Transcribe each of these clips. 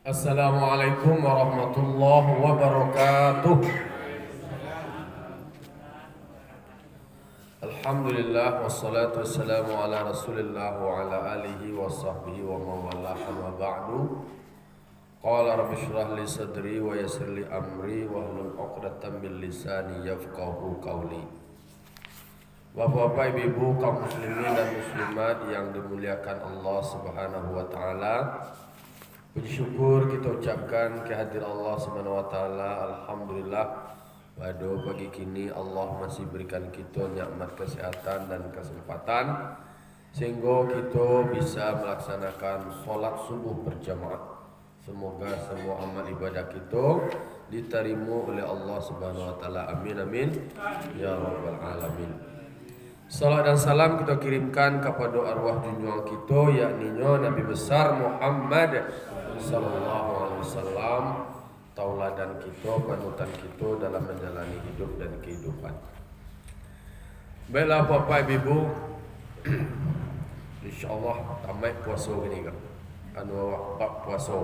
Assalamualaikum warahmatullahi wabarakatuh. Alhamdulillah wassalatu wassalamu ala Rasulillah wa ala alihi wa sahbihi wa mawalah wa ba'du. Qala rabbi shrah li sadri wa yassir li amri wa hlul 'uqdatam min lisani yafqahu qawli. Bapak-bapak, ibu-ibu, kaum muslimin dan muslimat yang dimuliakan Allah Subhanahu wa taala. Puji syukur kita ucapkan kehadiran Allah Subhanahu wa taala. Alhamdulillah pada pagi kini Allah masih berikan kita nikmat kesehatan dan kesempatan sehingga kita bisa melaksanakan sholat subuh berjamaah. Semoga semua amal ibadah kita diterima oleh Allah Subhanahu wa taala. Amin amin ya rabbal alamin. Salam dan salam kita kirimkan kepada arwah junjungan kita, yakni Nabi besar Muhammad sallallahu alaihi wasallam, tauladan kita, panutan kita dalam menjalani hidup dan kehidupan. Baiklah Bapak Ibu, insyaallah tamat puasa ini kan. Anu bab puasa.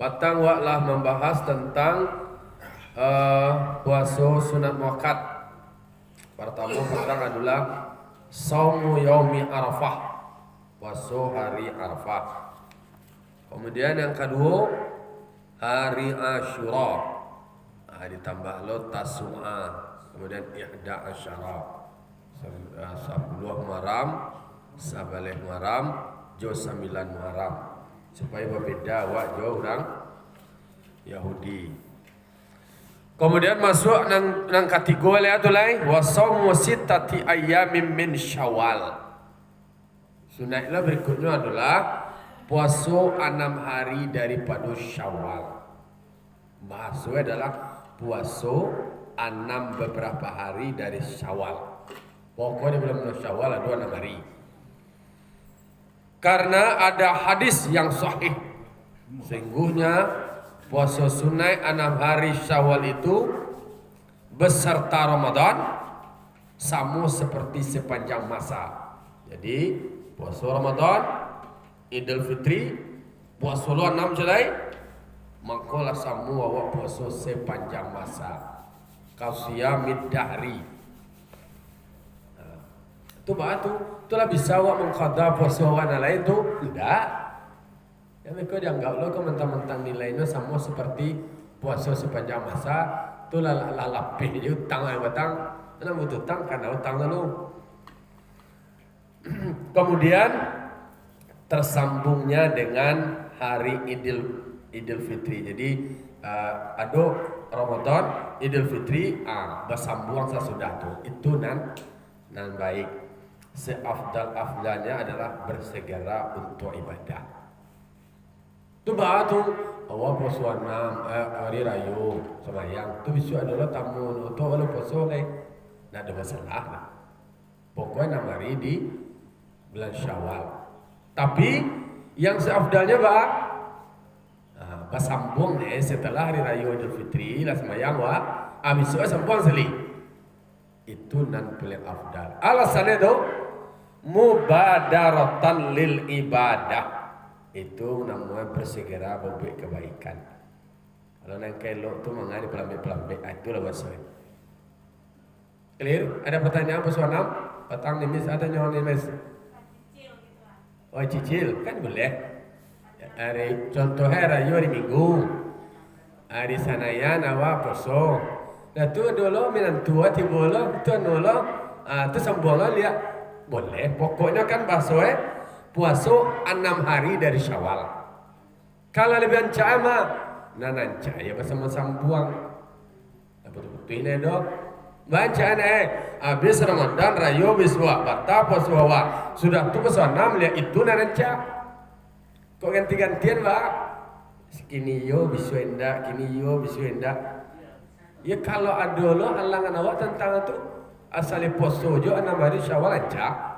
Patang waklah membahas tentang puasa sunat muakkad. Pertama petang adalah saumu yaumi Arafah, puasa hari Arafah. Kemudian yang kedua hari Asyura, ditambah lo Tasu'a, kemudian Ihda Asyara, 10 Muharram, 11 Muharram, jo 9 Muharram, supaya berbeda wak jo orang Yahudi. Kemudian masuk nang kategori itu lain wasaumu sittati ayyamin min Syawal. Sunatnya berikutnya adalah puasa 6 hari daripada Syawal. Bahasanya adalah puasa 6 beberapa hari dari Syawal. Pokoknya belum Syawal ada 6 hari. Karena ada hadis yang sahih. Sesungguhnya puasa sunai 6 hari Syawal itu beserta Ramadan sama seperti sepanjang masa. Jadi puasa Ramadan, Idul Fitri, puasa 6 Julai, maka lah semua awak puasa sepanjang masa. Qausiyamid dahri. Itu itulah bisa awak mengqada puasa orang lain tu? Tidak. Ya mereka dianggap lo mentang-mentang nilainya sama seperti puasa sepanjang masa, tu lapih dia utang yang batang, mana butuh utang karena utang lalu. Kemudian tersambungnya dengan hari Idul Fitri. Jadi ada Ramadan, Idul Fitri, bersambung sesudah itu nan baik. Seafdal-afdalnya adalah bersegera untuk ibadah. Tu batu awak puasa 6 hari raya sembahyang. Tu bisu adalah tamu tu kalau puasa leh, nak ada masalah lah. Pokoknya 6 hari di bulan Syawal. Tapi yang seafdalnya bersambung nih setelah hari raya Idul Fitri lah sembahyang bisu sambung sekali. Itu nan paling afdal. Alasannya tu mubadaratan lil ibadah. Itu namanya bersegera berbuat kebaikan. Kalau nang kelok tu mengani pelambik-pelambik, itulah bahasa. Clear? Ada pertanyaan persoalan? Petang nimis ada nyawa nimis. Oh cicil kan boleh. Hari contohnya rayu hari Minggu, hari sanaya nawa poso. Nah tu dulu minan tua tibolo tu nolo, tu sambungan lihat boleh. Pokoknya kan bahasa puasa 6 hari dari Syawal. Kalau lebih ancama, nananca ya bersama sambuang. Betul-betul ini dok. Bacaan habis Ramadan rayo biswa bata poswa sudah tu puasa 6 lihat itu nananca. Kok ganti-gantian kini yo bisu endak, kini yo bisu endak. Ya kalau ada lo halangan awak tentang itu asal puasa jo 6 hari Syawal aja.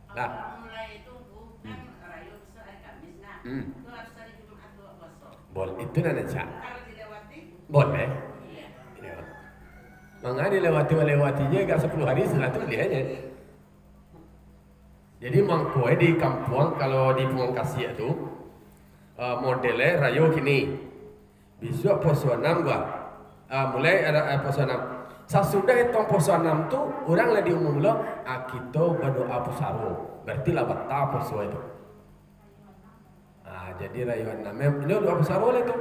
Nah, mulai itu kan rayu besar hari Kamis itu harus hari Jumat puasa. Boleh itu nanti. Kalau dilewati? Boleh. Iya. Mangga dilewatinya agak 10 hari setelah itu dia aja. Jadi mangkoe di kampung kalau di Pungkasih itu modelnya rayo gini. Besok poso 6 gua. Mulai ada poso 6. Sesudah hitung poso 6 tuh orang lagi umum lo kita berdoa pusaro. Berarti lah batal poso itu. Jadi rayo 6 ini doa pusaro lah itu.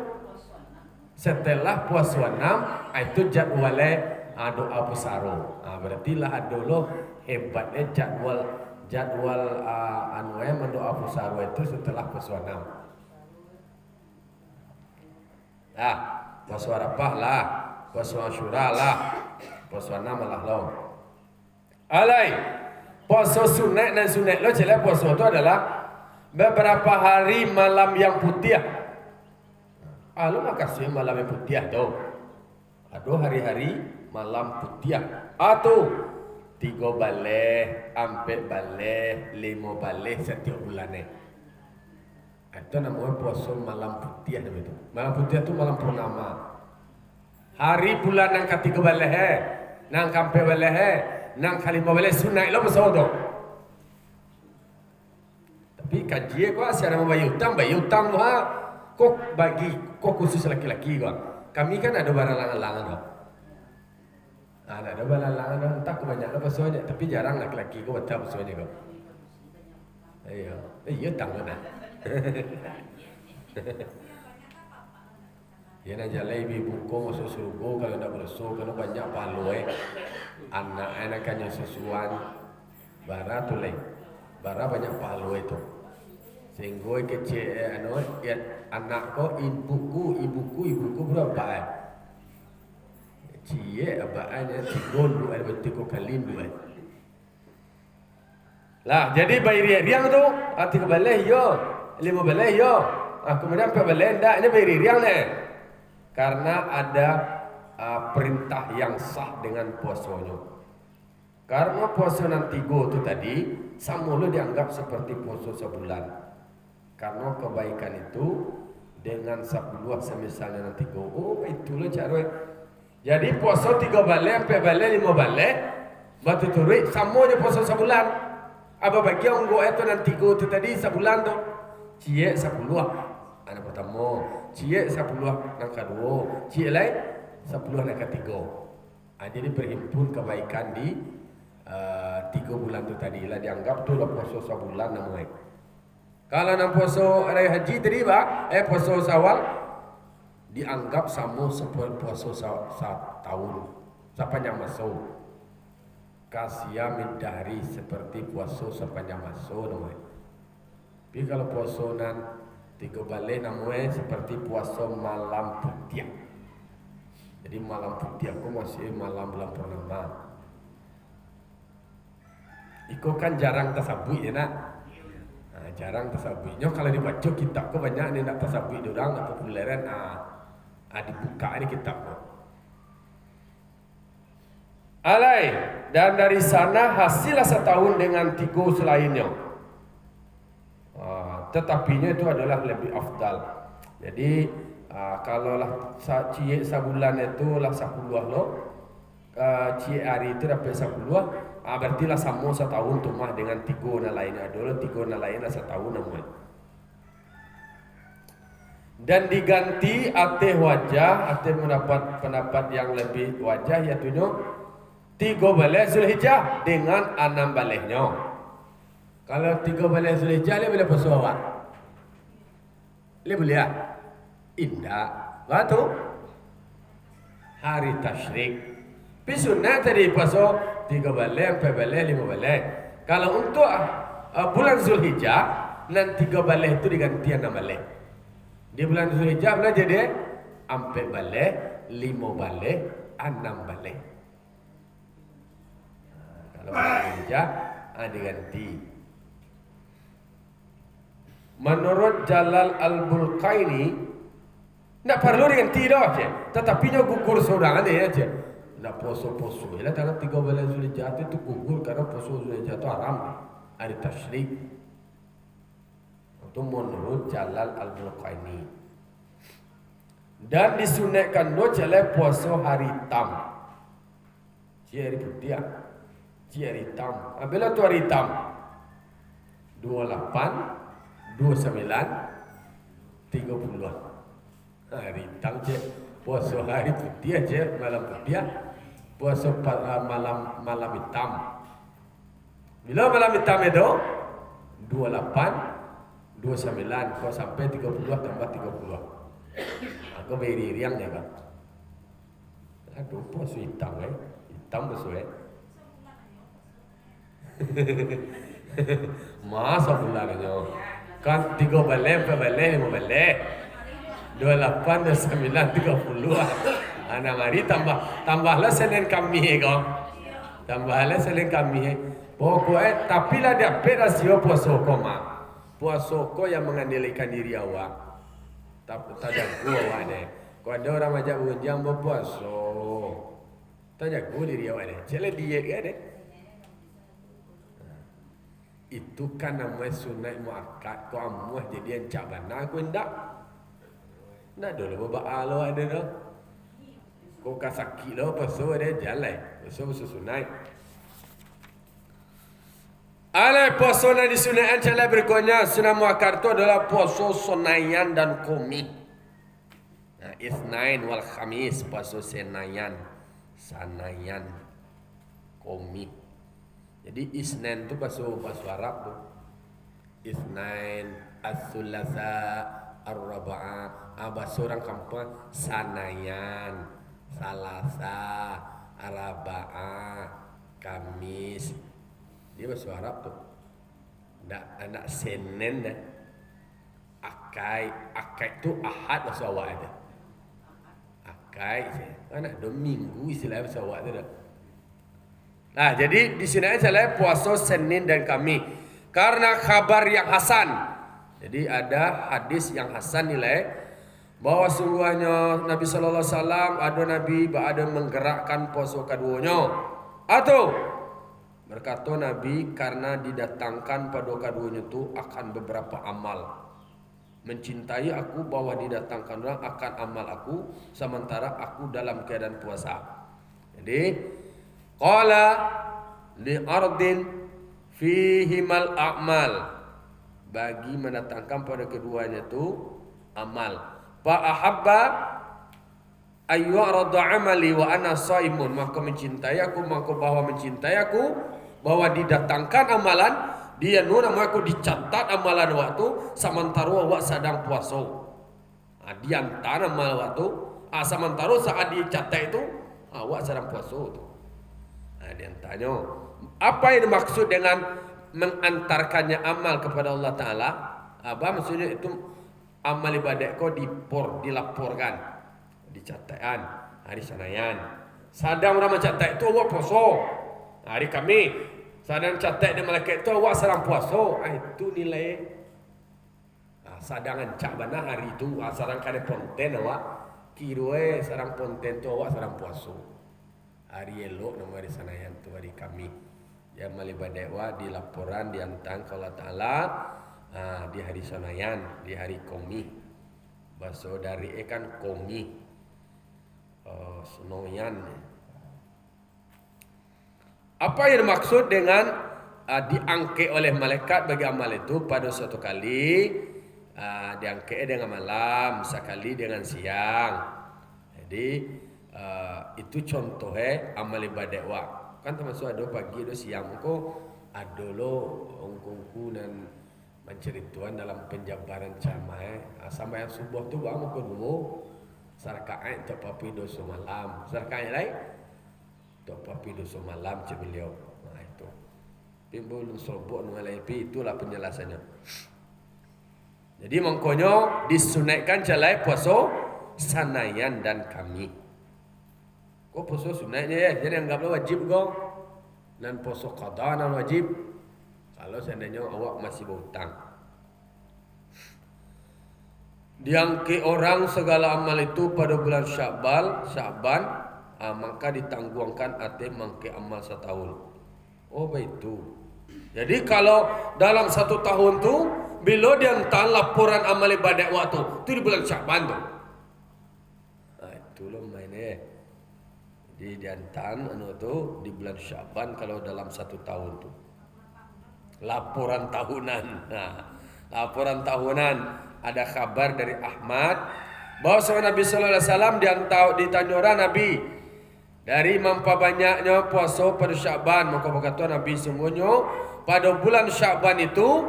Setelah puasa 6 itu jadwalnya doa pusaro. Berarti lah ada lo hebatnya jadwal mendoa pusaro itu setelah puasa 6. Puasa Arafah lah, puasa Asyura lah, puasa 6 lah lo. Alai, puasa sunat dan sunat lo jelas puasa itu adalah beberapa hari malam yang putih. Lo makasih malam yang putih tuh. Ada hari-hari malam putih. Atau 3 baleh, 4 baleh, 5 baleh setiap bulannya. Itu namanya puasa malam putih itu. Malam putih itu malam purnama. Hari bulan nang ketiga baleh, nang kampe baleh, nang kalima baleh sunat lo besodo. Tapi kaji ko asyara bayi utang lo kok khusus laki-laki ko. Kami kan ada barang langan-langan lo. Ada barang langan entah kebanyakan besodo, tapi jarang laki-laki ko betul besodo ko. Iya tang mana. Ya nak jalan ibu buku masuk surga kalau nak bersuh kalau banyak palu anak kan yang sesuan bara tu leh bara banyak palu itu sehingga kecil anak ko ibuku berapa cie abaannya tigon dua betul ko kalin dua lah jadi bayar riang tu hati kebalik yo 5 balai yo. Kemudian 4 balai ndak ini beri riang nih. Karena ada perintah yang sah dengan puasanya. Karena puasa nanti go itu tadi sama lo dianggap seperti puasa sebulan. Karena kebaikan itu dengan 10 semisalnya nanti go. Itu lo cara. Jadi puasa 3 balai, 4 balai, 5 balai, batu turui sama aja puasa sebulan. Apa bagi orang go itu nanti go itu tadi sebulan tu. Cie 10 anak pertama, cie 10 anak kedua, cie lain 10 anak ketiga. Jadi berhimpun kebaikan di 3 bulan tu tadi lah dianggap tu lah puasa sebulan namanya. Kalau nak puasa raya haji tadi puasa Syawal dianggap sama seperti puasa setahun sepanjang masa. Kasih midari seperti puasa sepanjang masa namanya. Tapi kalau puasa nan 3 balai namanya seperti puasa malam putih. Jadi malam putih aku masih malam bulan purnama. Iko kan jarang tasabui ya nak. Jarang tasabui. Nyo kalau dibaca kitab ko banyak ni nak tasabui dorang nak populeran dibuka ni kitab ko. Alai dan dari sana hasillah setahun dengan 3 selainnya. Tetapinya itu adalah lebih afdal. Jadi kalau lah cie sebulan itu lah 10 lo, cie hari itu dapat 10, berarti lah sama setahun tu mah dengan 3 na lainnya adalah 3 na lainnya setahun namanya. Dan diganti ate wajah, ate mendapat pendapat yang lebih wajah yaitu 3 balai Zulhijjah dengan 6 balainya. Kalau 3 balai Zulhijjah dia boleh puasa awak. Dia boleh indah. Waktu hari tasyrik. Tapi sunat tadi puasa 3 balai, 4 balai, 5 balai. Kalau untuk bulan Zulhijjah, nanti 3 balai itu diganti 6 balai. Di bulan Zulhijjah boleh jadi 4 balai, 5 balai, 6 balai. Kalau bulan Zulhijjah diganti. Menurut Jalal Al-Bulqaini, tak perlu diganti dah je. Tetapi dia gugur seorang ada ya je. Tak poso-poso. Ialah dalam 3 bulan Zulhijjah itu gugur karena poso Zulhijjah itu haram. Ada tasyrik. Itu menurut Jalal Al-Bulqaini. Dan disunatkan lo jalan puasa hari tam. Cie hari putih. Cie hari tam. Bila tu hari tam. 28, 29, 30. Hari hitam je, puasa hari putih aja, malam putih, puasa malam hitam. Bila malam hitam itu 28, 29, kau sampai 30 tambah 30. Aku beri riang ya kan. Aduh, puasa hitam hitam besok Masa bulannya kan 3 balai, 4 balai, 5 balai 28, 29, 30. Anak mari tambahlah Senin kami kau. Tambahlah Senin kami. Pokoknya tapi lah dia rasio puasa koma. Puasa ko yang mengandalkan diri awak. Tak jago awak ni. Kau ada orang macam unjang berpuasa. Tak jago diri awak ni. Cela diet kan ni. Itu kan namanya sunat muakkad. Kau amuah jadi encak bana aku hendak. Nak dulu bapak lo ada dah. Kau kasaki lo pasal ada jalan. Pasal sunat. Alai puasa yang disunatkan cara berikutnya sunat muakkad itu adalah puasa Senayan dan Khamis. Nah, Itsnain wal Khamis puasa Senayan, Khamis. Jadi Isnin tu bahasa Arab tu. Itsnain, As-Sulasa, Ar-Raba'ah. Bahasa orang kampung Sanayan, Salasa, Arba'ah, Kamis. Dia bahasa Arab tu. Anak Senin dah. Akai tu Ahad bahasa awak ada. Akai anak 2 minggu istilah bahasa awak tu dah. Nah, jadi di sini saya puasa Senin dan Kamis karena kabar yang hasan. Jadi ada hadis yang hasan nilai bahwa sungguhnya Nabi sallallahu alaihi wasallam ada menggerakkan puasa keduanya. Atau berkata Nabi karena didatangkan pada keduanya itu akan beberapa amal. Mencintai aku bahwa didatangkan akan amal aku sementara aku dalam keadaan puasa. Jadi qala li ardin fihimal a'mal, bagi mendatangkan pada keduanya itu amal. Fa ahabba ayyurada amali wa ana shaimun, maka mencintai aku bahwa didatangkan amalan dia nuna aku dicatat amalan waktu sementara awak sedang puasa. Diantar amal waktu sementara saat dicatat itu awak sedang puasa tu. Dia tanya, apa yang dimaksud dengan mengantarkannya amal kepada Allah Ta'ala? Apa maksudnya itu amal ibadat kau dilaporkan, dicatatkan hari Senayan. Sadang orang mencatat itu awak puasa. Hari Kamis sadang catat di malaikat itu awak sedang puasa. Itu nilai. Sadang encak bana hari itu sadang kada ponten awak kira sadang ponten tu awak sedang puasa. Hari elok nama hari Senayan tu hari Kamis. Yang malibadat wa di laporan diantang ke Allah Ta'ala di hari Senayan, di hari Kamis. Bahasa dari kan Kamis. Senayan. Apa yang dimaksud dengan diangkat oleh malaikat bagi amal itu pada suatu kali diangkat dengan malam, sekali dengan siang. Jadi itu contohnya amal ibadat wa. Kan termasuk ada pagi ada siang ko ada lo ongkongku dan mencerituan dalam penjabaran ceramah sampai yang subuh tu bang ko dulu sarakaat tu papi dosa malam. Sarakaat lain tu papi dosa malam ce beliau. Nah itu. Timbul sobok mengalai itulah penjelasannya. Jadi mangkonyo disunatkan calai puasa Senayan dan Kamis. Kau puasa sunatnya ya, jadi anggaplah wajib kau. Dan puasa qada nan wajib. Kalau seandainya awak masih berhutang. Diangkat orang segala amal itu pada bulan Sya'ban, maka ditangguhkan atas mangke amal setahun. Oh begitu. Jadi kalau dalam 1 tahun tu bila dia hantar laporan amal ibadat waktu tu di bulan Sya'ban tu. Itulah mainnya. Jadi dia hantar tu di bulan Sya'ban kalau dalam 1 tahun tu. Laporan tahunan. Nah, laporan tahunan ada kabar dari Ahmad bahwa Nabi sallallahu alaihi wasallam ditanya orang Nabi dari mampa banyaknya puasa pada Sya'ban, maka berkata Nabi sungguhnya pada bulan Sya'ban itu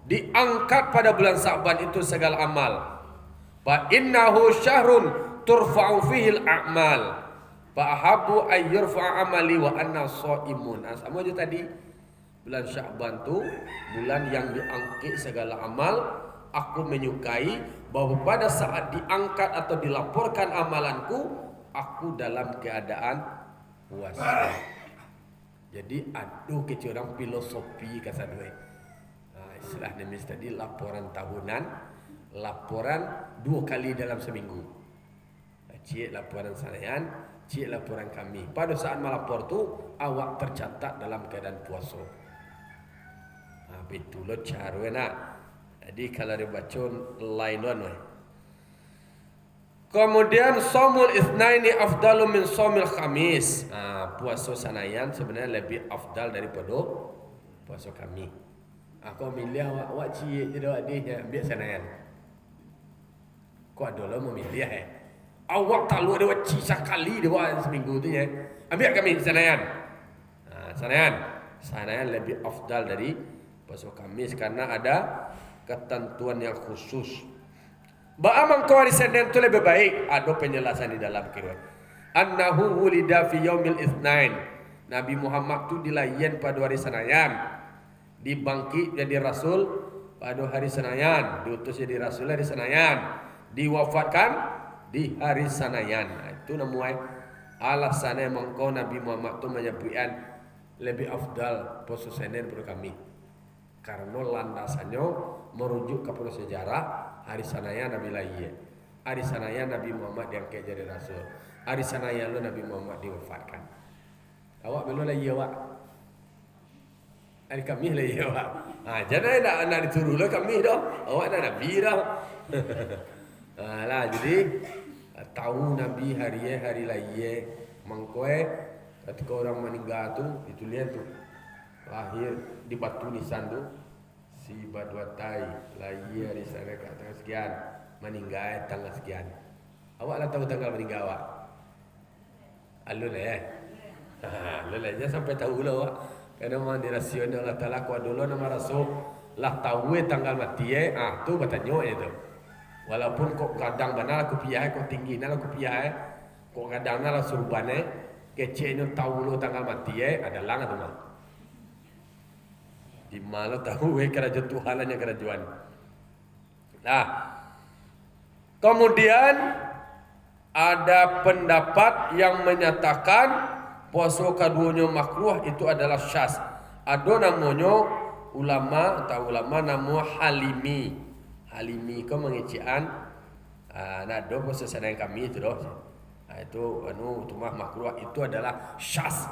diangkat pada bulan Sya'ban itu segala amal. Fa innahu syahrun turfa'u fihi al-a'mal. Fa ahabbu ay yurfa'a amali wa anna shaimun. Sama je tadi. Bulan Sya'ban tu bulan yang diangkat segala amal. Aku menyukai bahwa pada saat diangkat atau dilaporkan amalanku, aku dalam keadaan puasa. Jadi aduh kecurang filosofi kata dua. Istilah nemis tadi laporan tahunan, laporan 2 kali dalam seminggu. Cik laporan sanayan, cik laporan kami. Pada saat melapor tu awak tercatat dalam keadaan puasa. Betul cara nak. Jadi kalau dibaca lain doang. Kemudian somul itsnaini afdalu min somil khamis. Puasa sanayan sebenarnya lebih afdal daripada puasa kami. Aku milih awak cik je dah dia ambil sanayan. Kau ada lah memilih Awak tak lu ada cik sekali dia buat seminggu tu ya. Ambil kami sanayan. Sanayan lebih afdal dari puasa Kamis karena ada ketentuan yang khusus. Ba'amang kau hari Senin itu lebih baik. Ada penjelasan di dalam kitab. Annahu wulida fi yaumil itsnain. Nabi Muhammad tu dilahirkan pada hari Senayan. Dibangkit jadi rasul pada hari Senayan. Diutus jadi rasul hari Senayan. Diwafatkan di hari Senayan. Itu namanya alasannya mengkau Nabi Muhammad tu menyebutkan lebih afdal puasa Senin pada kami. Karena landasannya merujuk kepada sejarah hari Senayan Nabi lahir. Hari Senayan Nabi Muhammad diangkat jadi rasul. Hari Senayan lo Nabi Muhammad diwafatkan. Awak belum lahir awak. Hari Kamis lahir awak. Jangan nak dituruh lah Kamis dah. Awak dah Nabi dah. Lah jadi tahu Nabi hari lahir mangkoe ketika orang meninggal tu ditulis tu lahir di batu nisan tu si Badwatai lahir di sana kat tanggal sekian, meninggal tanggal sekian. Awak lah tahu tanggal meninggal awak? Alun Alun jangan sampai tahu lah awak. Kerana memang dirasional Allah Ta'ala kuat dulu nama Rasul lah tahu tanggal mati tu bertanya tu. Walaupun kok kadang benar aku piyah, kok tinggi nak aku piyah, kok kadang nak surban kecil ni tahu lo tanggal mati adalah tu mah. Di mana tahu kerajaan Tuhan hanya kerajaan. Nah, kemudian ada pendapat yang menyatakan puasa keduanya makruh itu adalah syaz. Ada namanya ulama nama Halimi. Halimi kau mengecian nak do puasa Senin kami itu doh. Itu tu mah makruh itu adalah syaz,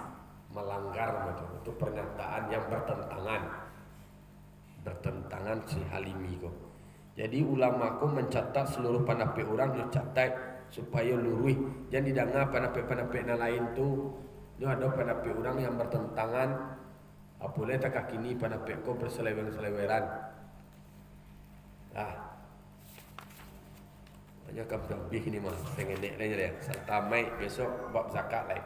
melanggar macam itu pernyataan yang bertentangan si Halimi ko. Jadi ulama ko mencatat seluruh panapik orang dicatat supaya lurus. Jangan didengar panapik-panapik yang lain tu. Dia ada panapik orang yang bertentangan. Apalagi tak kini panapik ko berselewer-seleweran. Banyak lebih ini mah. Sengenek aja deh. Sertamai besok bab zakat lain.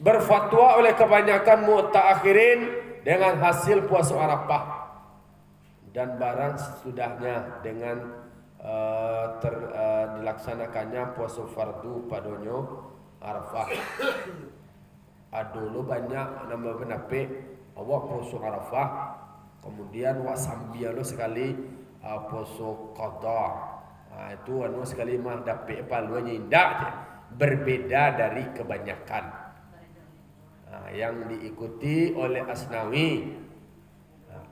Berfatwa oleh kebanyakan mu'takhirin dengan hasil puasa Arafah dan barang sesudahnya dengan dilaksanakannya puasa fardu padanya Arafah. Dulu banyak nama penapik awak puasa Arafah, kemudian wak sambil sekali puasa qada. Itu sekali mah dapik paluannya indah je. Berbeda dari kebanyakan yang diikuti oleh Asnawi.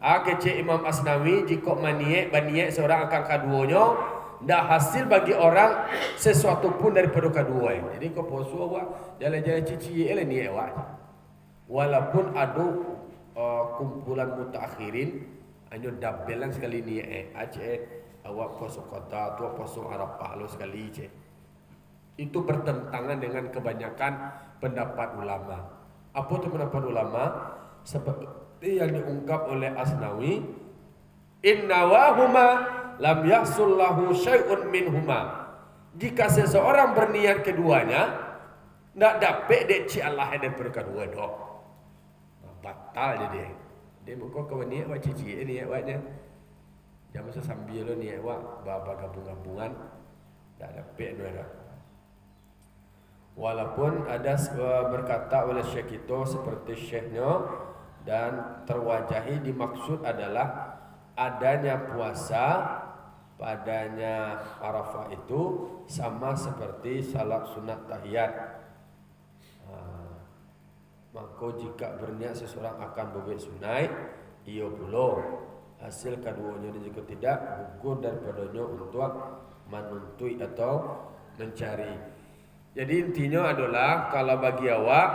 Kecik Imam Asnawi jika baniak seorang akan kaduanya dah hasil bagi orang sesuatu pun daripada kedua. Jadi kau puasa awak jalan-jalan cici ni awak. Walaupun ada kumpulan mutakhirin hanya dabelan sekali ni awak puasa qada tu puasa Arafah lo sekali je. Itu bertentangan dengan kebanyakan pendapat ulama. Apa tu pendapat ulama? seperti yang diungkap oleh Asnawi, innawahuma lam yahsullahu syai'un minhuma. Jika seseorang berniat keduanya, tidak dapat deci Allah ada perkedua dok. Batal dia. Dia muka kau niat buat cici ini buatnya. Jangan masa sambil lo niat buat bapa gabung-gabungan, tidak dapat dua dah. Walaupun ada berkata oleh Syekh itu seperti Syekhnya dan terwajahi dimaksud adalah adanya puasa padanya Arafah itu sama seperti salat sunat tahiyat. Maka jika berniat seseorang akan berbuat sunai, ia pula hasil keduanya dan jika tidak gugur daripadanya untuk menuntut atau mencari. Jadi intinya adalah kalau bagi awak,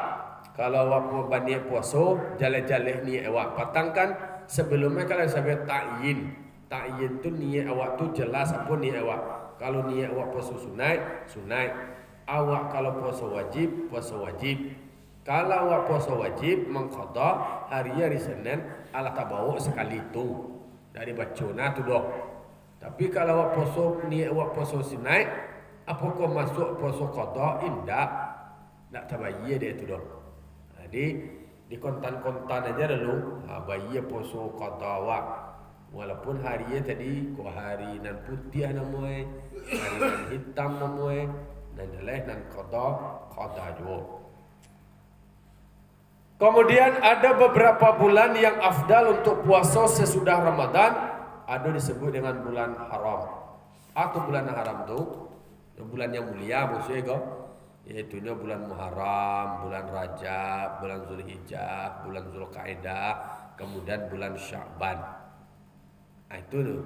kalau awak berniat puasa, jalan-jalan ni awak patangkan sebelumnya kalau sampai ta'yin. Ta'yin tu niat awak tu jelas apa niat awak. Kalau niat awak puasa sunai, sunai. Awak kalau puasa wajib, puasa wajib. Kalau awak puasa wajib mengqada hari Senin Allah tak bawa sekali tu. Dari bacona tu dok. Tapi kalau awak puasa niat awak puasa sunai, apakah masuk puasa qada? Indak. Tak tabayya dia tu dok. Jadi di kontan-kontan aja dulu, bayi puasa qada awak. Walaupun hari tadi ko hari nan putih namanya, hari nan hitam namanya, nan jelek nan qada juga. Kemudian ada beberapa bulan yang afdal untuk puasa sesudah Ramadan, ada disebut dengan bulan haram. Atau bulan haram tu bulan yang mulia maksudnya kau, yaitu bulan Muharram, bulan Rajab, bulan Zulhijjah, bulan Zulqa'dah, kemudian bulan Sya'ban. Itu tu.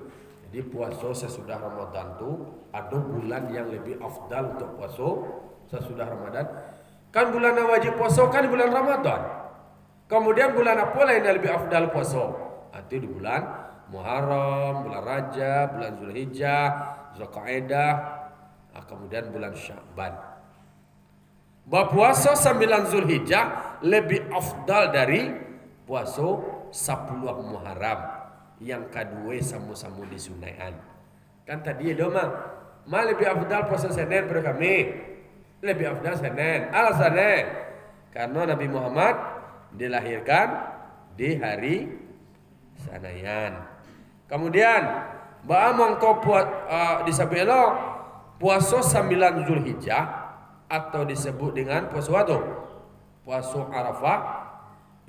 Jadi puasa sesudah Ramadan tu ada bulan yang lebih afdal untuk puasa sesudah Ramadan. Kan bulan yang wajib puasa kan bulan Ramadan. Kemudian bulan apa lain yang lebih afdal puasa? Itu di bulan Muharram, bulan Rajab, bulan Zulhijjah, Zulqa'dah, kemudian bulan Sya'ban. Berpuasa 9 Zulhijjah lebih afdal dari puasa 10 Muharram yang kedua sama-sama disunaikan. Kan tadi ada mah lebih afdal puasa Senin pada kami. Lebih afdal Senin. Alasannya karena Nabi Muhammad dilahirkan di hari Senayan. Kemudian baamang kau buat disabelo puasa 9 Zulhijjah atau disebut dengan puasa waktu puasa Arafah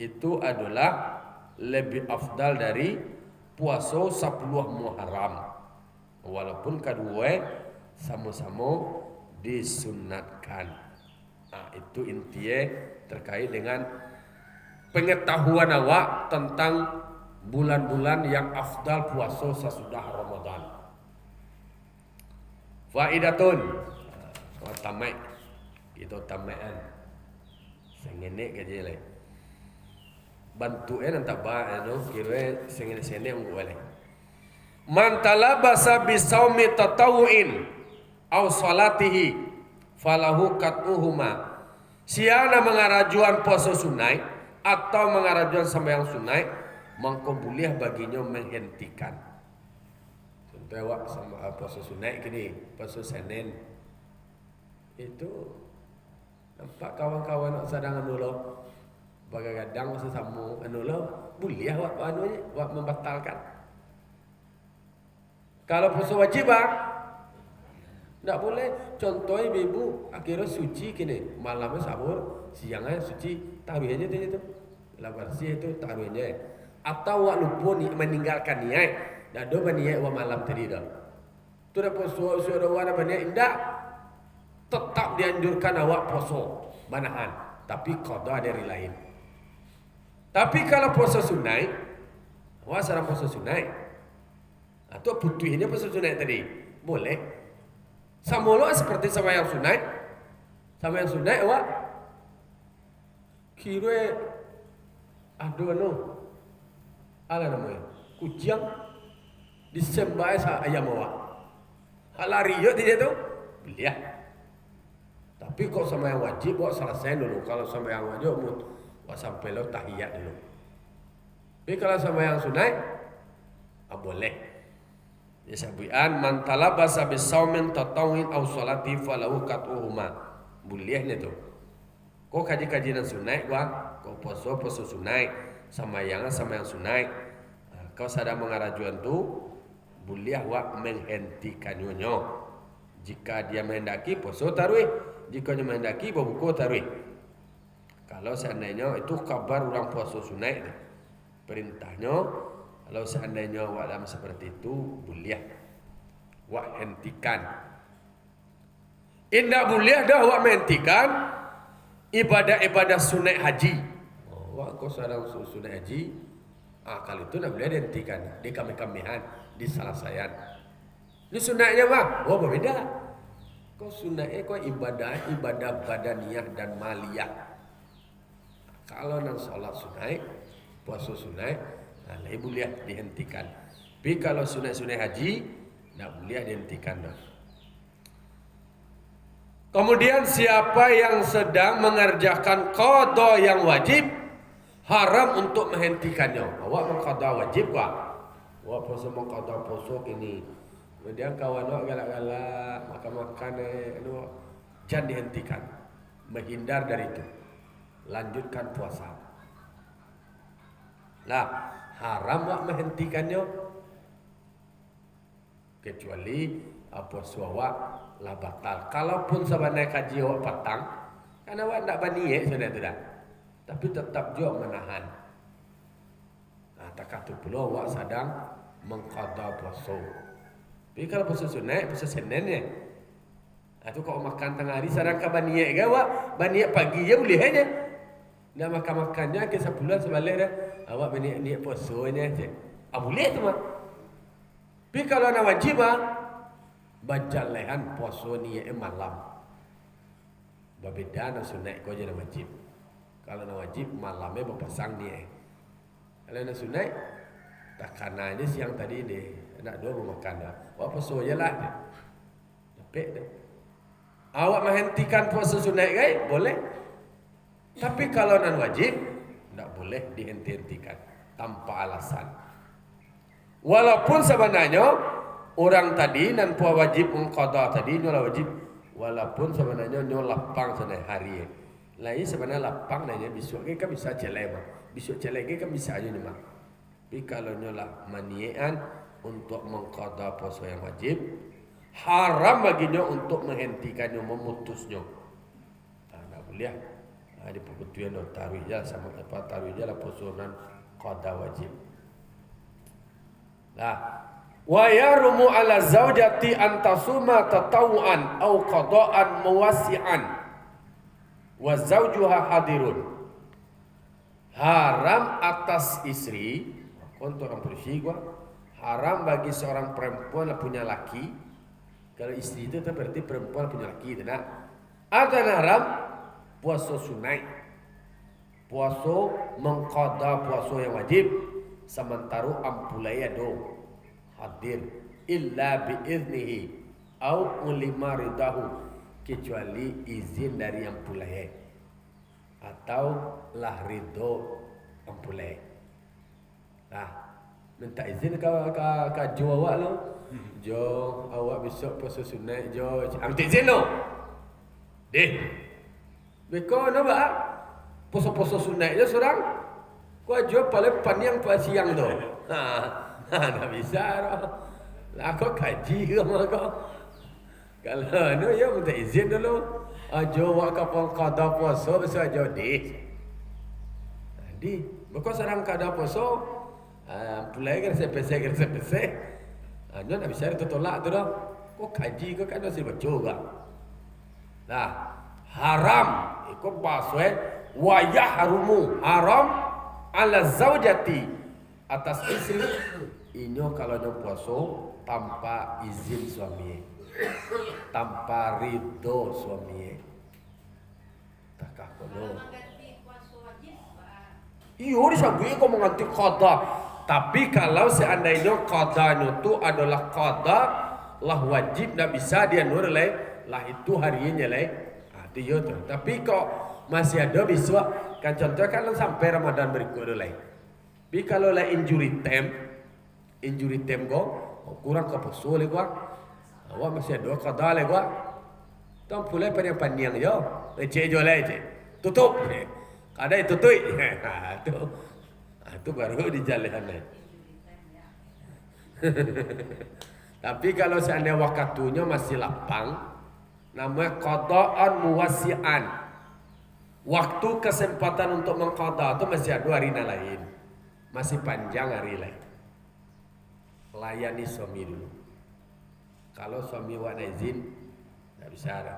itu adalah lebih afdal dari puasa 10 Muharram. Walaupun kedua sama-sama disunatkan. Itu intinya terkait dengan pengetahuan awak tentang bulan-bulan yang afdal puasa sesudah Ramadan. Faidatun. Tamak. Itu tamakan. Sengenek aja lah. Bantuin antak ba kira sengenek unggu boleh. Man talabasa bisaumi tatawu'in aw salatihi falahu qat'uhuma. Siapa mengarajuan puasa sunai atau mengarajuan sembahyang sunai, maka boleh baginya menghentikan. Contoh awak sama puasa sunai gini, puasa Senin. Itu nampak kawan-kawan nak sadangan dulu. Kadang masa sama dulu, boleh awak anunya, awak membatalkan. Kalau puasa wajib tak boleh. Contohnya ibu akhirnya suci kini, malamnya sahur, siangnya suci, tarawih aja tu. Lawan bersih itu tarawihnya. Atau awak lupa meninggalkan niat, dah do berniat awak malam tadi dah. Tu dah puasa sudah awak dah berniat indah. Tetap dianjurkan awak puasa manahan, tapi qada dari lain. Tapi kalau puasa sunai, awak sarang puasa sunai. Atau putihnya puasa sunai tadi, boleh. Sama lo seperti sama yang sunai. Sama yang sunai awak kira aduh ala namanya kucing disembah ayam awak. Halari yo tidak tu boleh. Tapi kok sama yang wajib awak selesai dulu. Kalau sama yang wajib awak sampai lo tahiyat dulu. Tapi kalau sembahyang sunat, boleh. Ya sabian man talabasa bisaumin tatawin aw salati falahu qat'uhuma. Bolehnya tu. Kau kaji-kajian sunat gua, kau poso sunat, sembahyang sunat. Kau sadar mengarajuan tu, boleh wa menghentikannya. Jika dia menghendaki poso tarawih, jika dia menghendaki berbuka tarawih. Kalau seandainya itu kabar orang puasa sunat, perintahnya kalau seandainya awak dalam seperti itu boleh awak hentikan. Indah boleh dah awak menghentikan ibadah-ibadah sunat haji. Awak kau seorang sunat haji, kalau itu nak boleh dihentikan di kami-kamihan, di salasayan. Ini sunatnya mah, berbeda. Kau sunatnya kau ibadah badaniyah dan maliyah. Kalau nak solat sunat, puasa sunat, boleh dihentikan. Tapi kalau sunat-sunat haji, tak boleh dihentikan dah. Kemudian siapa yang sedang mengerjakan qada yang wajib, haram untuk menghentikannya. Awak mengqada wajib kah? Awak puasa mengqada puasa kini. Kemudian kawan awak galak-galak, makan-makan, jangan dihentikan. Menghindar dari itu. Lanjutkan puasa. Nah, haram awak menghentikannya. Kecuali puasa awak lah batal. Kalaupun sebenarnya kaji awak patang, kan awak tak bani sudah tidak. Tapi tetap juga menahan. Nah, tak tu pula awak sedang mengqada puasa. Tapi kalau puasa sunat, puasa Senin ni. Itu kalau makan tengah hari, sarang ke baniak ke awak? Baniak pagi je boleh aja. Nak makan-makannya ke 10 sebalik dah. Awak baniak puasanya je. Boleh tu mah. Tapi kalau nak wajib baca lehan puasa ni malam. Berbeda nak sunat kau je nak wajib. Kalau nak wajib malamnya berpasang ni. Kalau nak sunat, tak kananya siang tadi ni. Nak dua makan dah. Awak puasa je lah. Lepek dah. Awak menghentikan puasa sunat ke? Boleh. Tapi kalau non wajib, tak boleh dihenti-hentikan tanpa alasan. Walaupun sebenarnya orang tadi nan puasa wajib mengqada tadi nyola wajib. Walaupun sebenarnya nyola lapang sunat hari. Lain sebenarnya lapang nanya besok ke kan bisa celai mah. Besok celai ke kan bisa aja ni mah. Tapi kalau nyola manian untuk mengqada puasa yang wajib, haram baginya untuk menghentikannya, memutusnya. Tak boleh. Di perbutuan tarawih je sama apa tarawih je lah puasa dan qada wajib. Nah, wa yarumu ala zaujati an tasuma tatawuan au qadaan muwassi'an wa zaujuha hadirun. Haram atas istri, untuk orang bersih gua. Haram bagi seorang perempuan yang punya laki. Kalau istri itu berarti perempuan punya laki, tidak? Ada haram puasa sunat, puasa mengqada puasa yang wajib, sementara ampulaya do hadir illa biiznihi au ulima ridahu, kecuali izin dari ampulaya atau lah ridho ampulaya. Nah, minta izin ke jo awak lo. Jo awak besok puasa sunat jo. Minta izin lo. Deh. Beko nak buat puasa-puasa sunat je seorang. Kau jo paling panjang pas siang tu. Tak bisa dah. Lah kau kaji ke kau. Kalau no ya minta izin dulu. Jo awak kapal qada puasa besok jo deh. Jadi, beko seorang qada puasa pulai kan sepese. Anu nak bisa itu tolak tu dah. Kau kaji kau kan masih baca juga. Nah, haram ikut bahasa wa yahrumu haram ala zaujati atas istri ini kalau dia puasa tanpa izin suami, tanpa ridho suami. Tak kono. Iyo disabui kau menganti qada. Tapi kalau seandainya qadanya itu adalah qada lah wajib tak bisa dia nur lah itu harinya dia tu. Tapi kok masih ada besok kan contoh kan sampai Ramadan berikut dulu. Tapi kalau lah injury time go, kurang ke poso le gua. Awak masih ada qada le gua. Tom pulai panjang yo. Ece jo le ece. Tutup. Kada tutui. Tu baru dijalankan. Tapi kalau seandainya waktunya masih lapang, namanya qada'an muwasi'an. Waktu kesempatan untuk mengqada itu masih ada hari lain. Masih panjang hari lain. Layani suami dulu. Kalau suami wana izin, tak bisa ada.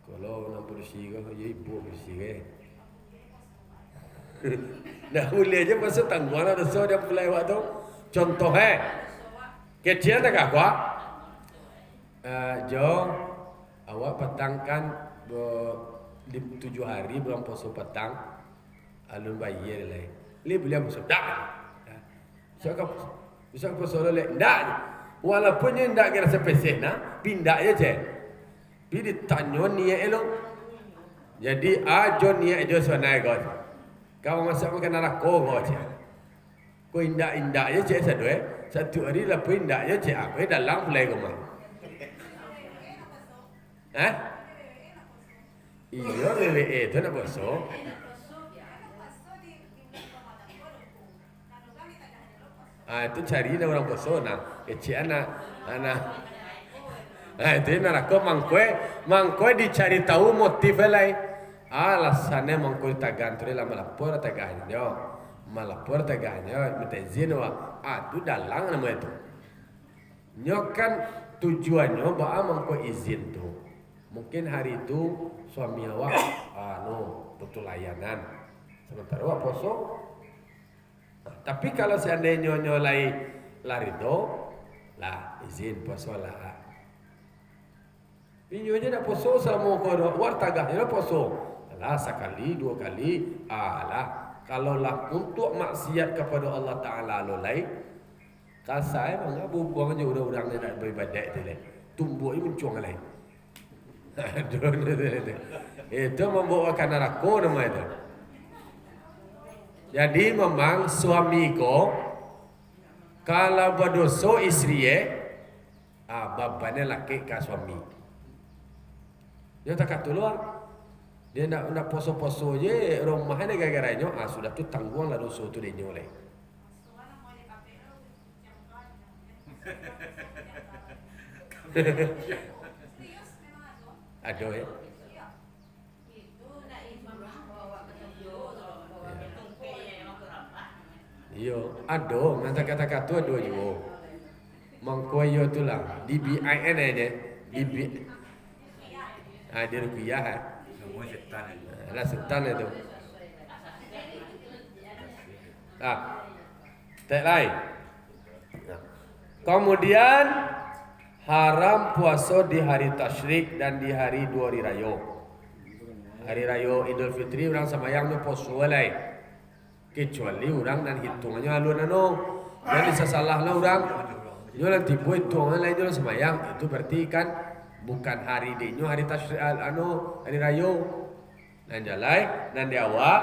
Kalau nak bersih ke, ya ibu bersih ke. Nah boleh aja masuk tanggungan ada so dia mulai waktu. Contohnya, kecil tak apa? Jo, awak petangkan 7 hari bulan puasa petang, alun bayi le. Li boleh masuk dah. Bisa puasa le, dah. Walaupun dia tidak kira spesies, pindah aja je. Bila ditanya niat elo, jadi ajo niat aja sonai kau. Kau masuk makan anak kau je. Kau indah aja je satu hari lah pun indah aja je. Aku dalam mulai kau mah. Iya WWE itu nak puasa. Itu cari orang puasa nah. Kecil anak. Itu nak kau mangkoi dicari tahu motif lain. Alasannya mangkoi tagan tu lah melapor tagannya. Melapor tagannya minta izin wah. Itu dalang nama itu. Nyokan tujuannya bawa mangkoi izin tu. Mungkin hari itu suami awak betul layanan. Sementara awak puasa. Tapi kalau seandainya nyolai lari tu, lah izin puasa lah. Ini aja nak puasa selama kau wartagahnya nak puasa. Lah sekali, 2 kali, lah. Kalau lah untuk maksiat kepada Allah Taala lolai, kasai mangga buang aja orang-orang yang nak beribadat tu leh. Tumbuh ini mencuang leh. Itu membawakan neraka nama itu. Jadi memang suami ko kalau berdosa isteri babane laki ke suami. Dia tak keluar. Dia nak poso-poso je rumahnya gara-garanya sudah tu tanggung lah dosa tu dia nyoleh. Ada ya. Iya, ada. Masa kata-kata tu ada juga. Mangkoyo tu lah. DBIN aja. Dia rupiah. Semua setan itu. Lah setan itu. Tak lain. Kemudian haram puasa di hari tasyrik dan di hari 2 hari raya. Hari raya Idul Fitri orang sembahyang tu puasa lain. Kecuali orang dan hitungannya alun jadi sesalahlah orang. Jangan tipu hitungan lain jangan sembahyang. Itu berarti kan bukan hari dinyo hari tasyrik hari raya. Dan jalai dan di awak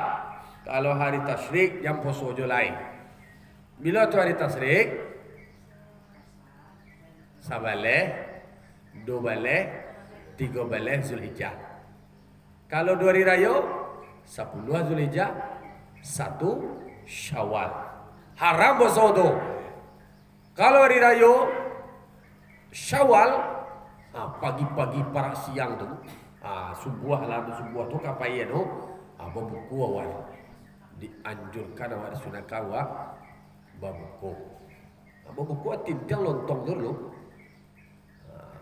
kalau hari tasyrik yang puasa jo lain. Bila tu hari tasyrik sabaleh, 2 baleh, 3 baleh Zulhijjah. Kalau 2 hari raya 10 Zulhijjah, 1 Syawal. Haram puasa tu. Kalau hari raya Syawal, pagi-pagi para siang tu, subuh tu kapai tu, berbuku awal. Dianjurkan awak disunahkan awak berbuku. Berbuku tinjau lontong dulu.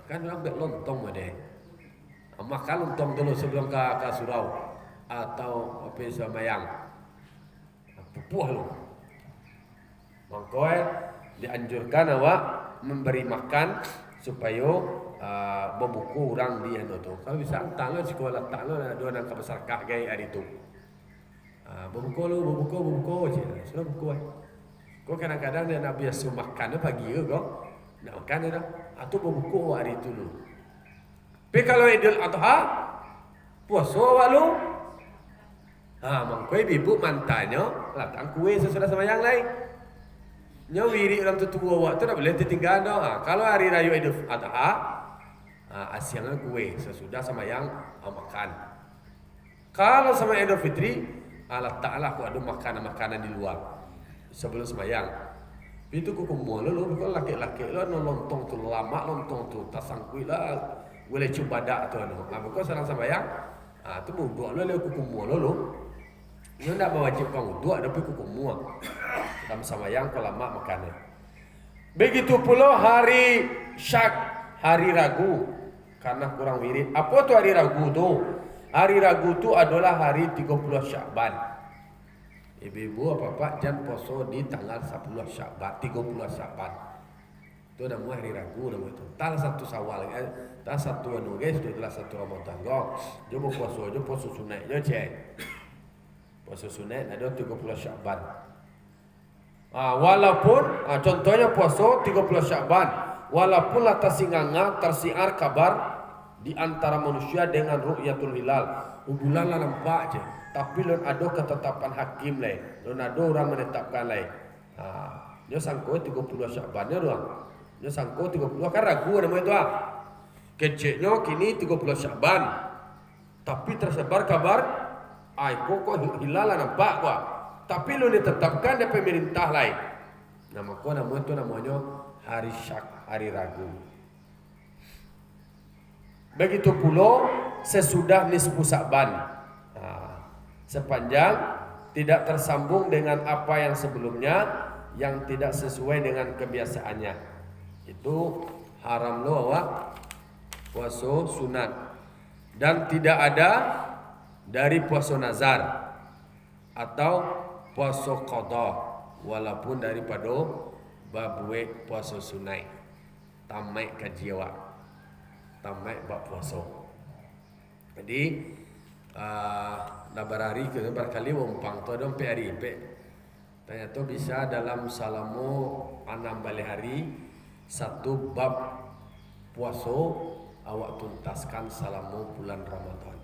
Kan orang ambil lontong ada. Makan lontong dulu sebelum ke surau atau apa semayang. Pupuh lu. Mangkoi dianjurkan awak memberi makan supaya berbuku orang di anu tu. Kalau bisa tangan sekolah tangan ada orang kebesaran gay hari tu. Berbuku je. Sudah buku. Kau kadang-kadang dia nak biasa makan pagi ke kau? Nak makan dah. Atau berbuku hari itu dulu. Tapi kalau Idul Adha puasa awak lu Mangkoi ibu mantanyo latang kue sesudah sembahyang lain. Nyo wiri orang tua waktu dah boleh ditinggal dah. Kalau hari raya Idul Adha, asiangan kue sesudah sembahyang makan. Kalau sama Idul Fitri, Allah Ta'ala aku ada makanan-makanan di luar sebelum sembahyang. Itu ku kumul lo, kalau laki-laki lo lontong tu lama lontong tu tasang kui lah, boleh coba dak tu no. Kau serang sembahyang, tu mudah lo le ku kumul lo. Nyo ndak mewajibkan wudu, tapi ku kumul. Dalam sembahyang kalau lama makannya. Begitu pula hari syak, hari ragu, karena kurang wirid. Apa tu hari ragu tu? Hari ragu tu adalah hari 30 Syakban. Ibu-ibu apa-apa jangan poso di tanggal 10 Syakban, 30 Syakban. Itu namanya hari ragu namanya itu. Tal satu Syawal, tal satu anu guys, itu adalah satu Ramadan. Jo poso sunat jo cek. Poso sunat ada 30 Syakban. Walaupun contohnya puasa 30 Syakban, walaupun lah tersiar kabar di antara manusia dengan ru'yatul hilal, bulan lah nampak je, tapi lon ada ketetapan hakim lain, lon ada orang menetapkan lain. Dia sangko 30 Syakban dia doang. Dia sangko 30 kan ragu nama itu Keceknya kini 30 Syakban, tapi tersebar kabar, kok hilal lah nampak gua. Tapi lu ditetapkan dari pemerintah lain. Namanya hari syak, hari ragu. Begitu pula sesudah nisfu Syakban. Sepanjang tidak tersambung dengan apa yang sebelumnya, yang tidak sesuai dengan kebiasaannya. Itu haram lo awak puasa sunat. Dan tidak ada dari puasa nazar atau puasa qada, walaupun daripada babue puasa sunai tamai kajiwa tamai bab puasa. Jadi nabarari ke berkali umpang tu ada empat hari ternyata bisa dalam salamu 6 balik hari satu bab puasa awak tuntaskan salamu bulan Ramadan.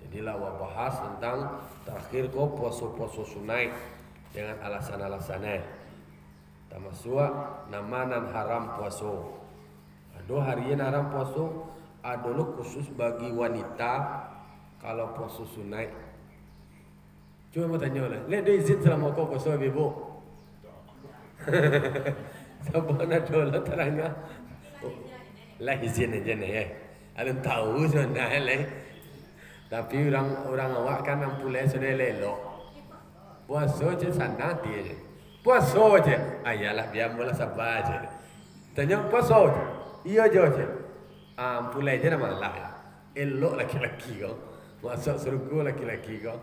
Jadilah awak bahas tentang terakhir kau puasa-puasa sunai dengan alasan-alasannya. Termasuk nama nan haram puasa. Ada harian haram puasa, ada lo khusus bagi wanita kalau puasa sunai. Cuma mau tanya lah, lihat dia izin selama kau puasa ibu. Sabar dulu terangnya. Lah izin aja nih. Ada tahu sebenarnya lah. Tapi orang awak kan nampulai sudah lelok. Puasa je sana dia. Puasa je. Ayalah biar mula sabar je. Tanya puasa je. Iya je. Ampulai je nama lah. Elok laki-laki kau. Masuk surga laki-laki kau.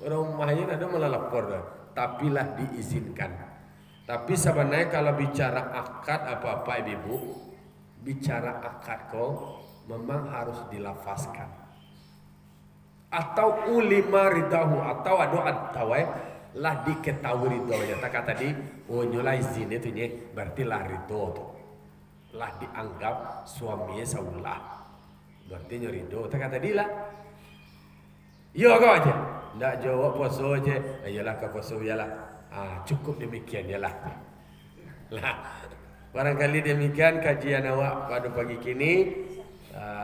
Orang rumahnya ada malah lapor dah. Tapi lah diizinkan. Tapi sebenarnya kalau bicara akad apa-apa ibu, bicara akad kau memang harus dilafazkan. Atau ulima ridahu, atau ada lah diketahui ridhonya. Tak kata tadi, nyolai izin itu nye, berarti lah ridho tu, lah dianggap suaminya saulah, berarti nyorido. Tak kata tadi lah, yo kau aja, ndak jawab puasa aja, ayolah kau puasa yalah, cukup demikian yalah. Lah, barangkali demikian kajian awak pada pagi kini,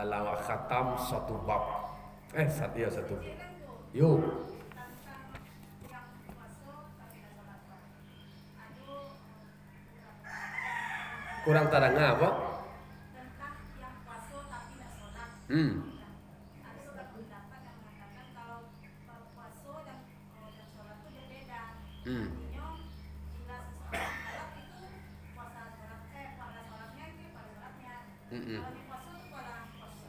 lawak khatam satu bab. Satu. Yo. Kurang taranga apa? Tentang yang puasa tapi tidak sholat. Ada beberapa pendapat yang mengatakan kalau puasa dan sholat itu berbeda. Artinya jika seseorang sholat itu puasa sholatnya itu pada sholatnya. Kalau di puasa itu pada puasa.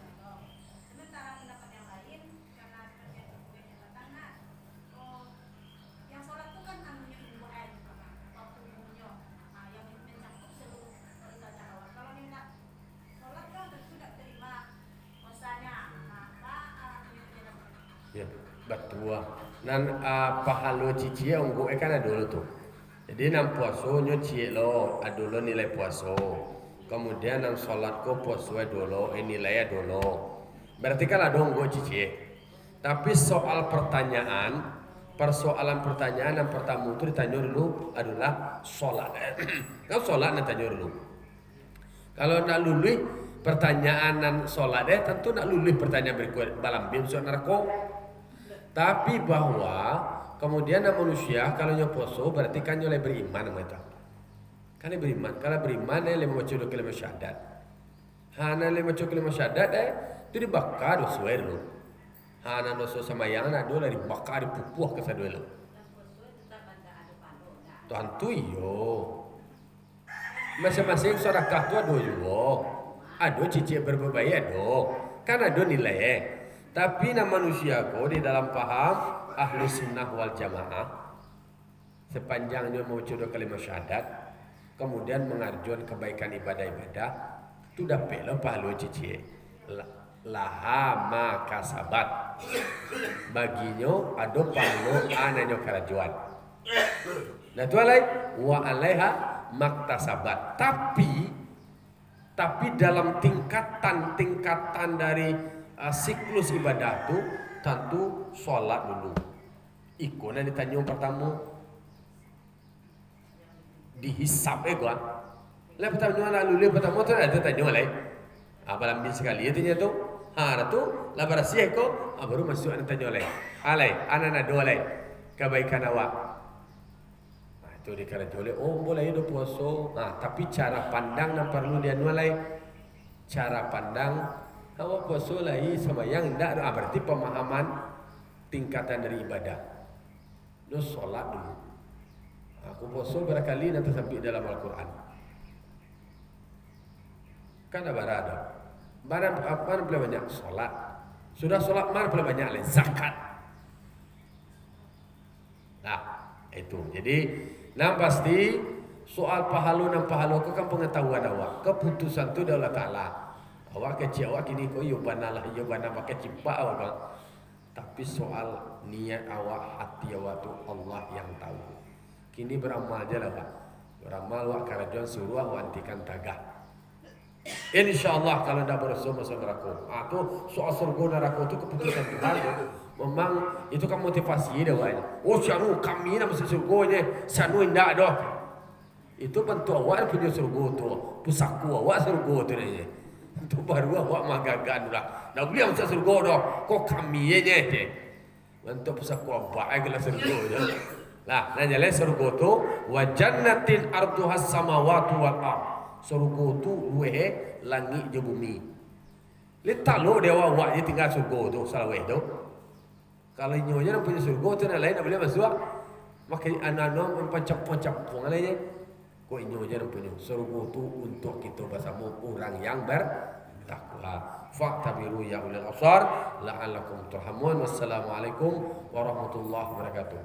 Sementara pendapat yang lain karena seperti yang dikatakan yang sholat itu kan anunya himbuan waktu himbunya yang mencakup seluruh ibadah awal. Kalau tidak sholat kan tentu tidak terima puasanya, maka Ya, betul. Dan pahala cici unggu kan ada dulu tuh. Jadi nang puasa nyo cie lo, adolo nilai puasa. Kemudian nang sholat ko puasa dulu, nilai dulu. Berarti kan ada unggu cici. Tapi soal pertanyaan persoalan pertanyaan yang pertama itu ditanya dulu adalah sholat. Kalau sholat ditanya dulu. Kalau nak lulus pertanyaan dan sholat tentu nak lulus pertanyaan berikut balam bim soal narko. Tapi bahwa kemudian manusia kalau nyoposo berarti kan oleh beriman mereka. Kan beriman, kalau beriman lima macam kalimat syahadat. Hana lima macam kalimat syahadat itu dibakar dosa dulu. Hana dosa sama yang ada dari bakar dipupuh ke sadua dulu. Tentu iyo. Masing-masing sedekah tu ada juga. Ada cicik berbaik ada. Kan ada nilai. Tapi nama manusia ko di dalam paham ahlu sunnah wal jamaah sepanjang dia mau coba kalimat syahadat kemudian mengarjun kebaikan ibadah-ibadah tu dapat lah pahala cicik laha maka sabat baginya ada pahala anaknya kerajuan nah tu alai wa alaiha maktasabat tapi dalam tingkatan dari siklus ibadah tu tentu sholat dulu. Ikutnya ditanya yang pertama dihisap gua. Lah pertama lalu pertama tu ada tanya lain. Apa lambil sekali itu nya tu. Tu lah bersih ko baru masuk ada tanya lain. Alai anak dua lain kebaikan awak. Itu dikatakan oleh boleh hidup puasa. Tapi cara pandang yang perlu dia nulai. Cara pandang awak puasa lagi sembahyang tidak berarti pemahaman tingkatan dari ibadah. Lu solat dulu. Aku puasa berkali nanti sampai dalam Al-Quran. Kan ada. Mana boleh banyak solat. Sudah solat mana boleh banyak lagi zakat. Nah itu. Jadi pasti soal pahala dan pahala itu kan pengetahuan awak. Keputusan itu dari Allah Ta'ala. Awak kecil awak kini kau yubana pakai cimpak awak kan. Tapi soal niat awak hati awak tu Allah yang tahu. Kini beramal je lah pak. Beramal awak kerajuan suruh awak antikan tagah. InsyaAllah kalau dah bersama masuk neraka. Tu soal surga neraka tu keputusan Tuhan. Memang itu kan motivasi dia awak. Syanu kami nak masuk surga je. Syanu indah dah. Itu bentuk awak punya surga tu. Pusaku awak surga tu ni. Itu baru awak magagan lah. Nak boleh masuk surga dah. Kau kami je. Bentuk pusat ku apa gelas surga je. Lah, nak jalan surga tu wa jannatin arduhas samawati wal ard. Surga tu lueh langit je bumi. Letak lo dia awak je tinggal surga tu salaweh tu. Kalau nyonya nak punya surga tu nak lain nak boleh masuk. Maka anak-anak mencapung-capung lainnya. Kau nyonya nak punya surga tu untuk kita bersama orang yang bertakwa. Fa'tabiru ya ulil absar la'allakum turhamun. Wassalamualaikum warahmatullahi wabarakatuh.